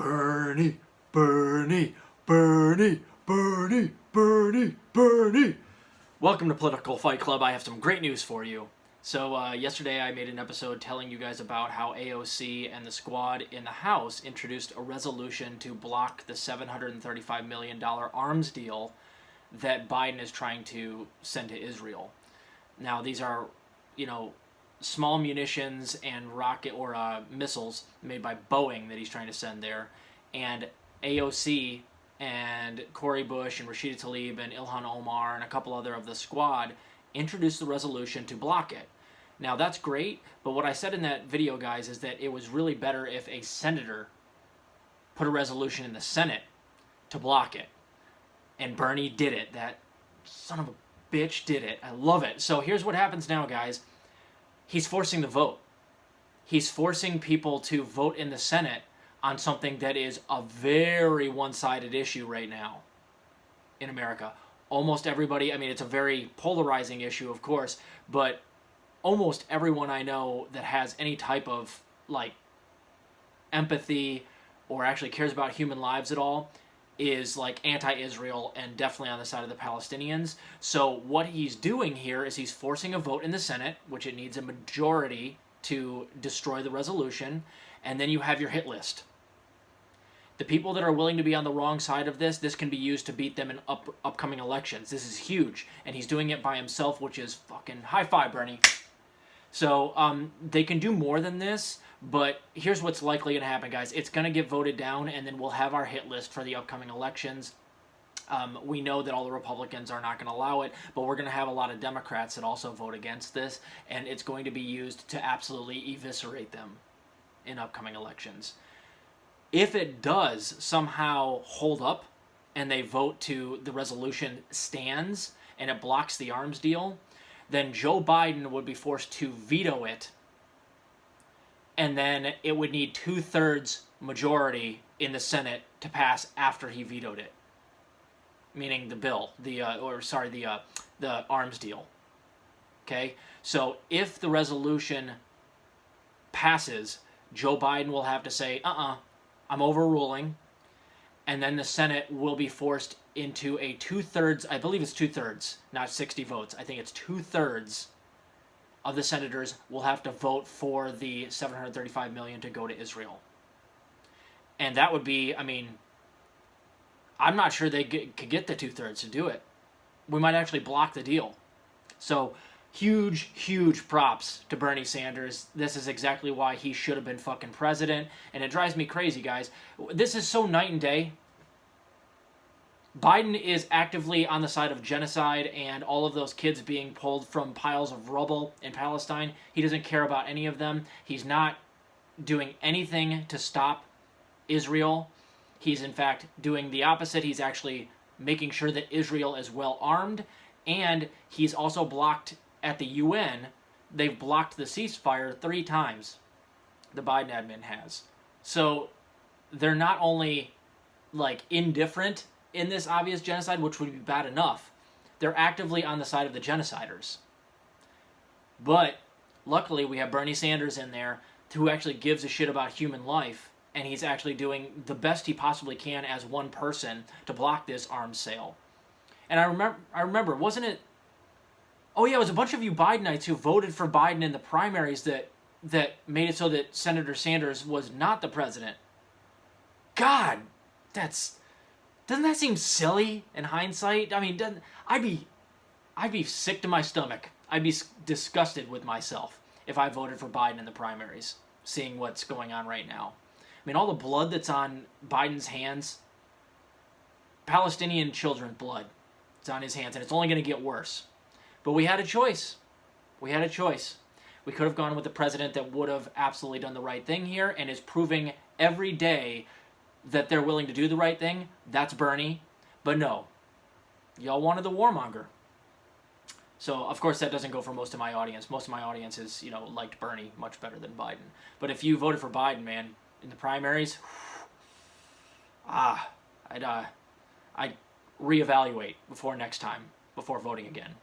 Bernie, Bernie, Bernie, Bernie, Bernie, Bernie. Welcome to Political Fight Club. I have some great news for you. So yesterday I made an episode telling you guys about how AOC and the squad in the House introduced a resolution to block the $735 million arms deal that Biden is trying to send to Israel. Now these are, small munitions and rocket or missiles made by Boeing that he's trying to send there, and AOC and Cori Bush and Rashida Tlaib and Ilhan Omar and a couple other of the squad introduced the resolution to block it. Now that's great, but what I said in that video, guys, is that it was really better if a senator put a resolution in the Senate to block it. And Bernie did it. That son of a bitch did it. I love it. So here's what happens now, guys. He's forcing the vote. He's forcing people to vote in the Senate on something that is a very one-sided issue right now in America. Almost everybody, it's a very polarizing issue, of course, but almost everyone I know that has any type of, empathy or actually cares about human lives at all is, anti-Israel and definitely on the side of the Palestinians. So what he's doing here is he's forcing a vote in the Senate, which it needs a majority to destroy the resolution, and then you have your hit list. The people that are willing to be on the wrong side of this can be used to beat them in upcoming elections. This is huge, and he's doing it by himself, which is fucking high five, Bernie. So they can do more than this, but here's what's likely going to happen, guys. It's going to get voted down, and then we'll have our hit list for the upcoming elections. We know that all the Republicans are not going to allow it, but we're going to have a lot of Democrats that also vote against this, and it's going to be used to absolutely eviscerate them in upcoming elections. If it does somehow hold up and they vote to the resolution stands and it blocks the arms deal, then Joe Biden would be forced to veto it, and then it would need 2/3 majority in the Senate to pass after he vetoed it, meaning the bill, the arms deal. Okay, so if the resolution passes, Joe Biden will have to say, I'm overruling, and then the Senate will be forced into a 2/3, I believe it's 2/3, not 60 votes. I think it's 2/3 of the senators will have to vote for the $735 million to go to Israel. And that would be, I'm not sure they could get the 2/3 to do it. We might actually block the deal. So huge, huge props to Bernie Sanders. This is exactly why he should have been fucking president. And it drives me crazy, guys. This is so night and day. Biden is actively on the side of genocide and all of those kids being pulled from piles of rubble in Palestine. He doesn't care about any of them. He's not doing anything to stop Israel. He's, in fact, doing the opposite. He's actually making sure that Israel is well armed. And he's also blocked at the UN. They've blocked the ceasefire 3 times. The Biden admin has. So they're not only, indifferent in this obvious genocide, which would be bad enough, they're actively on the side of the genociders. But luckily we have Bernie Sanders in there who actually gives a shit about human life, and he's actually doing the best he possibly can as one person to block this arms sale. And I remember, wasn't it? Oh yeah, it was a bunch of you Bidenites who voted for Biden in the primaries that made it so that Senator Sanders was not the president. God, doesn't that seem silly in hindsight? I'd be sick to my stomach. I'd be disgusted with myself if I voted for Biden in the primaries, seeing what's going on right now. All the blood that's on Biden's hands, Palestinian children's blood, it's on his hands, and it's only going to get worse. But we had a choice. We could have gone with the president that would have absolutely done the right thing here and is proving every day that they're willing to do the right thing. That's Bernie. But no, y'all wanted the warmonger. So, of course, that doesn't go for most of my audience. Most of my audience is, liked Bernie much better than Biden. But if you voted for Biden, man, in the primaries, I'd reevaluate before next time, before voting again.